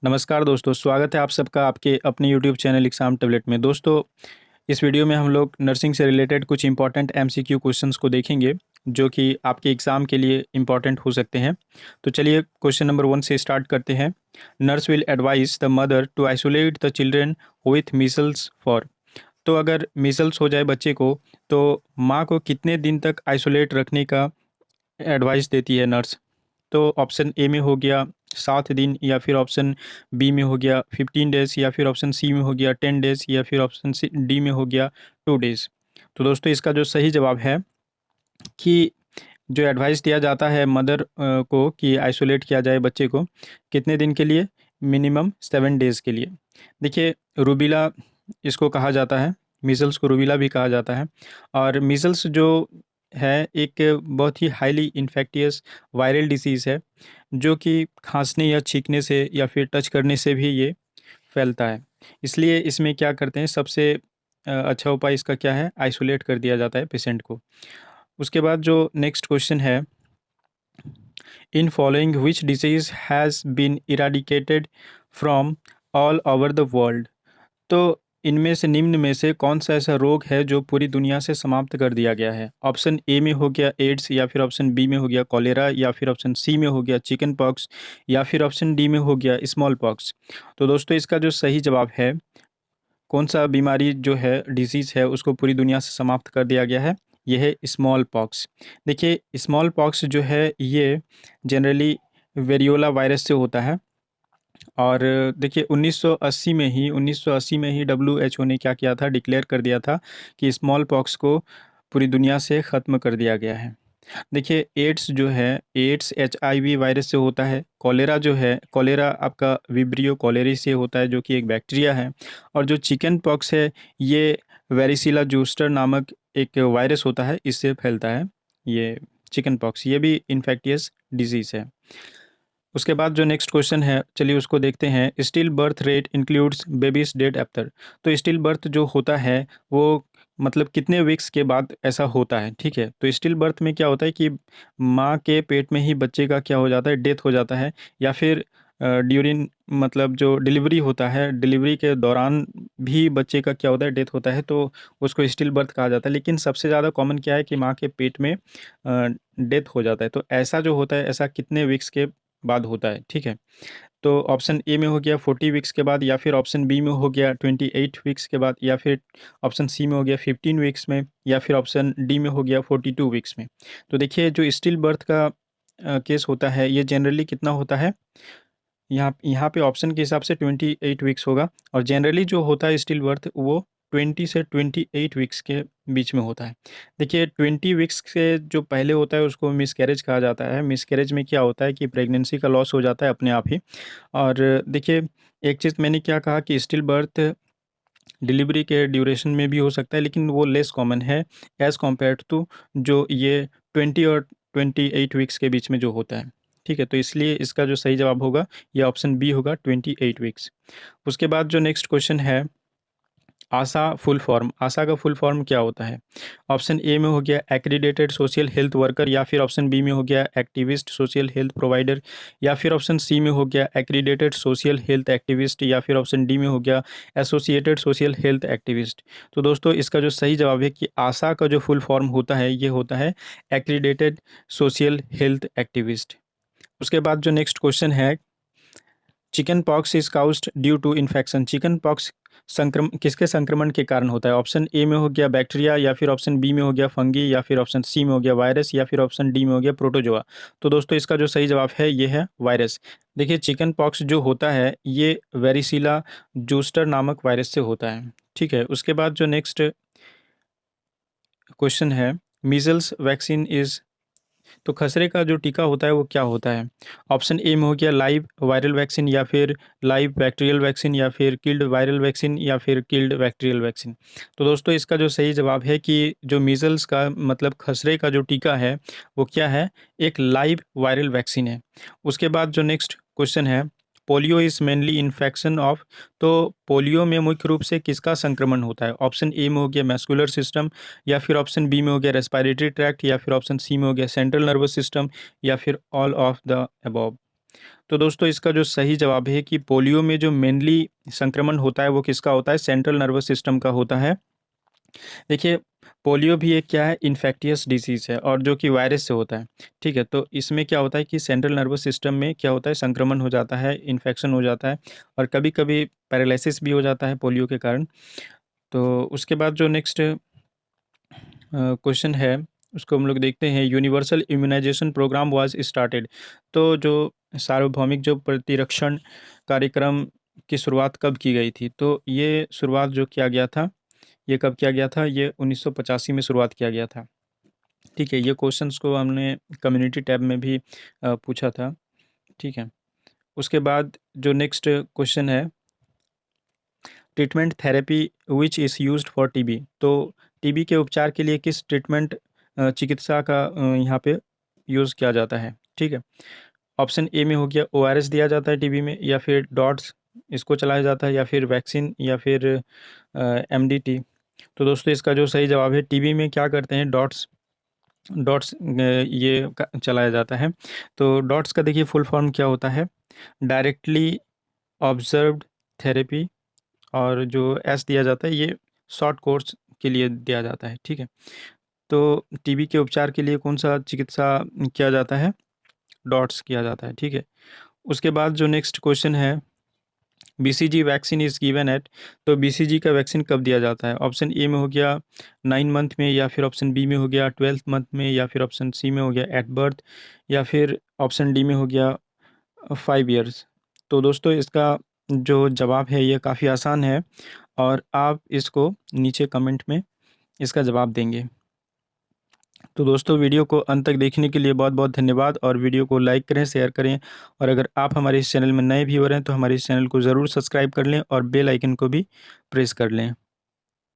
नमस्कार दोस्तों, स्वागत है आप सबका आपके अपने यूट्यूब चैनल एग्ज़ाम टैबलेट में। दोस्तों, इस वीडियो में हम लोग नर्सिंग से रिलेटेड कुछ इंपॉर्टेंट एमसीक्यू क्वेश्चंस को देखेंगे, जो कि आपके एग्ज़ाम के लिए इंपॉर्टेंट हो सकते हैं। तो चलिए क्वेश्चन नंबर 1 से स्टार्ट करते हैं। Nurse will advise the mother to isolate the children with measles for. तो अगर मीज़ल्स हो जाए बच्चे को, तो माँ को कितने दिन तक आइसोलेट रखने का एडवाइस देती है नर्स? तो ऑप्शन ए में हो गया 7 दिन, या फिर ऑप्शन बी में हो गया 15 डेज़, या फिर ऑप्शन सी में हो गया 10 डेज़, या फिर ऑप्शन सी डी में हो गया 2 डेज़। तो दोस्तों, इसका जो सही जवाब है कि जो एडवाइस दिया जाता है मदर को कि आइसोलेट किया जाए बच्चे को, कितने दिन के लिए? मिनिमम 7 डेज़ के लिए। देखिए, रूबीला इसको कहा जाता है, मीज़ल्स को रूबीला भी कहा जाता है। और मीज़ल्स जो है एक बहुत ही हाईली इन्फेक्टियस वायरल डिसीज़ है, जो कि खाँसने या छींकने से या फिर टच करने से भी ये फैलता है। इसलिए इसमें क्या करते हैं, सबसे अच्छा उपाय इसका क्या है? आइसोलेट कर दिया जाता है पेशेंट को। उसके बाद जो नेक्स्ट क्वेश्चन है, in following which disease has been eradicated from all over the world. तो इनमें से निम्न में से कौन सा ऐसा रोग है जो पूरी दुनिया से समाप्त कर दिया गया है? ऑप्शन ए में हो गया एड्स, या फिर ऑप्शन बी में हो गया कॉलेरा, या फिर ऑप्शन सी में हो गया चिकन पॉक्स, या फिर ऑप्शन डी में हो गया स्मॉल पॉक्स। तो दोस्तों, इसका जो सही जवाब है, कौन सा बीमारी जो है, डिसीज़ है, उसको पूरी दुनिया से समाप्त कर दिया गया है? ये है स्मॉल पॉक्स। देखिए, स्मॉल पॉक्स जो है ये जनरली वेरियोला वायरस से होता है। और देखिए 1980 में ही डब्ल्यूएचओ ने क्या किया था, डिक्लेयर कर दिया था कि स्मॉल पॉक्स को पूरी दुनिया से ख़त्म कर दिया गया है। देखिए, एड्स जो है, एड्स एचआईवी वायरस से होता है। कॉलेरा जो है, कॉलेरा आपका विब्रियो कॉलेरी से होता है, जो कि एक बैक्टीरिया है। और जो चिकन पॉक्स है, ये वेरिसिला जूस्टर नामक एक वायरस होता है, इससे फैलता है ये चिकन पॉक्स। ये भी इन्फेक्टियस डिजीज़ है। उसके बाद जो नेक्स्ट क्वेश्चन है, चलिए उसको देखते हैं। Still birth rate includes babies dead after. तो स्टिल बर्थ जो होता है वो मतलब कितने वीक्स के बाद ऐसा होता है, ठीक है? तो स्टिल बर्थ में क्या होता है कि माँ के पेट में ही बच्चे का क्या हो जाता है, डेथ हो जाता है। या फिर ड्यूरिंग मतलब जो डिलीवरी होता है, डिलीवरी के दौरान भी बच्चे का क्या होता है, डेथ होता है, तो उसको स्टिल बर्थ कहा जाता है। लेकिन सबसे ज़्यादा कॉमन क्या है कि माँ के पेट में डेथ हो जाता है। तो ऐसा जो होता है, ऐसा कितने वीक्स के बाद होता है, ठीक है? तो ऑप्शन ए में हो गया 40 वीक्स के बाद, या फिर ऑप्शन बी में हो गया 28 वीक्स के बाद, या फिर ऑप्शन सी में हो गया 15 वीक्स में, या फिर ऑप्शन डी में हो गया 42 वीक्स में। तो देखिए, जो स्टिल बर्थ का केस होता है, ये जनरली कितना होता है, यहाँ यहाँ पे ऑप्शन के हिसाब से 28 वीक्स होगा। और जनरली जो होता है स्टिल बर्थ, वो 20 से 28 वीक्स के बीच में होता है। देखिए, 20 वीक्स से जो पहले होता है उसको मिसकैरेज कहा जाता है। मिसकैरेज में क्या होता है कि प्रेगनेंसी का लॉस हो जाता है अपने आप ही। और देखिए, एक चीज़ मैंने क्या कहा कि स्टिल बर्थ डिलीवरी के ड्यूरेशन में भी हो सकता है, लेकिन वो लेस कॉमन है एज़ कम्पेयर्ड टू जो ये 20 और 28 वीक्स के बीच में जो होता है, ठीक है? तो इसलिए इसका जो सही जवाब होगा, ये ऑप्शन बी होगा 28 वीक्स। उसके बाद जो नेक्स्ट क्वेश्चन है, आशा फुल फॉर्म, आशा का फुल फॉर्म क्या होता है? ऑप्शन ए में हो गया एक्रीडेटेड सोशल हेल्थ वर्कर, या फिर ऑप्शन बी में हो गया एक्टिविस्ट सोशल हेल्थ प्रोवाइडर, या फिर ऑप्शन सी में हो गया एक्रीडेटेड सोशल हेल्थ एक्टिविस्ट, या फिर ऑप्शन डी में हो गया एसोसिएटेड सोशल हेल्थ एक्टिविस्ट। तो दोस्तों, इसका जो सही जवाब है कि आशा का जो फुल फॉर्म होता है, ये होता है एक्रीडेटेड सोशल हेल्थ एक्टिविस्ट। उसके बाद जो नेक्स्ट क्वेश्चन है, chicken pox is caused due to infection. Chicken pox संक्रमण किसके संक्रमण के कारण होता है? ऑप्शन ए में हो गया बैक्टीरिया, या फिर ऑप्शन बी में हो गया फंगी, या फिर ऑप्शन सी में हो गया वायरस, या फिर ऑप्शन डी में हो गया प्रोटोजोआ। तो दोस्तों, इसका जो सही जवाब है, ये है वायरस। देखिए, चिकन पॉक्स जो होता है, ये वेरिसिला जूस्टर नामक वायरस से होता है, ठीक है? उसके बाद जो नेक्स्ट क्वेश्चन है, मीजल्स वैक्सीन इज। तो खसरे का जो टीका होता है वो क्या होता है? ऑप्शन ए में हो गया लाइव वायरल वैक्सीन, या फिर लाइव बैक्टीरियल वैक्सीन, या फिर किल्ड वायरल वैक्सीन, या फिर किल्ड बैक्टीरियल वैक्सीन। तो दोस्तों, इसका जो सही जवाब है कि जो मीजल्स का मतलब खसरे का जो टीका है, वो क्या है? एक लाइव वायरल वैक्सीन है। उसके बाद जो नेक्स्ट क्वेश्चन है, polio is mainly infection of. तो पोलियो में मुख्य रूप से किसका संक्रमण होता है? ऑप्शन ए में हो गया मैस्कुलर सिस्टम, या फिर ऑप्शन बी में हो गया रेस्पिरेटरी ट्रैक्ट, या फिर ऑप्शन सी में हो गया सेंट्रल नर्वस सिस्टम, या फिर ऑल ऑफ द अबव। तो दोस्तों इसका जो सही जवाब है कि पोलियो में जो मेनली संक्रमण होता है वो किसका होता है, सेंट्रल नर्वस सिस्टम का होता है। देखिए, पोलियो भी एक क्या है, इन्फेक्टियस डिसीज़ है और जो कि वायरस से होता है, ठीक है? तो इसमें क्या होता है कि सेंट्रल नर्वस सिस्टम में क्या होता है, संक्रमण हो जाता है, इन्फेक्शन हो जाता है और कभी-कभी पैरालिसिस भी हो जाता है पोलियो के कारण। तो उसके बाद जो नेक्स्ट क्वेश्चन है, उसको हम लोग देखते हैं। Universal immunization programme was started. तो जो सार्वभौमिक जो प्रतिरक्षण कार्यक्रम की शुरुआत कब की गई थी? तो ये शुरुआत जो किया गया था, ये कब किया गया था? ये 1985 में शुरुआत किया गया था। ठीक है, ये क्वेश्चंस को हमने कम्युनिटी टैब में भी पूछा था, ठीक है। उसके बाद जो नेक्स्ट क्वेश्चन है, treatment therapy which is used for TB. तो टीबी के उपचार के लिए किस ट्रीटमेंट चिकित्सा का यहाँ पे यूज़ किया जाता है, ठीक है। ऑप्शन ए में हो गया ओआरएस दिया जाता है टीबी में, या फिर डॉट्स इसको चलाया जाता है, या फिर वैक्सीन, या फिर एमडीटी। तो दोस्तों इसका जो सही जवाब है, टीबी में क्या करते हैं, डॉट्स डॉट्स ये चलाया जाता है। तो डॉट्स का देखिए फुल फॉर्म क्या होता है, डायरेक्टली ऑब्जर्व्ड थेरेपी, और जो एस दिया जाता है ये शॉर्ट कोर्स के लिए दिया जाता है, ठीक है। तो टीबी के उपचार के लिए कौन सा चिकित्सा किया जाता है, डॉट्स किया जाता है, ठीक है। उसके बाद जो नेक्स्ट क्वेश्चन है, BCG vaccine is given at. तो बीसीजी का वैक्सीन कब दिया जाता है? ऑप्शन ए में हो गया 9 मंथ में, या फिर ऑप्शन बी में हो गया 12th मंथ में, या फिर ऑप्शन सी में हो गया एट बर्थ, या फिर ऑप्शन डी में हो गया 5 ईयर्स। तो दोस्तों इसका जो जवाब है ये काफ़ी आसान है और आप इसको नीचे कमेंट में इसका जवाब देंगे। तो दोस्तों वीडियो को अंत तक देखने के लिए बहुत बहुत धन्यवाद, और वीडियो को लाइक करें, शेयर करें, और अगर आप हमारे इस चैनल में नए व्यूअर हैं तो हमारे इस चैनल को ज़रूर सब्सक्राइब कर लें और बेल आइकन को भी प्रेस कर लें।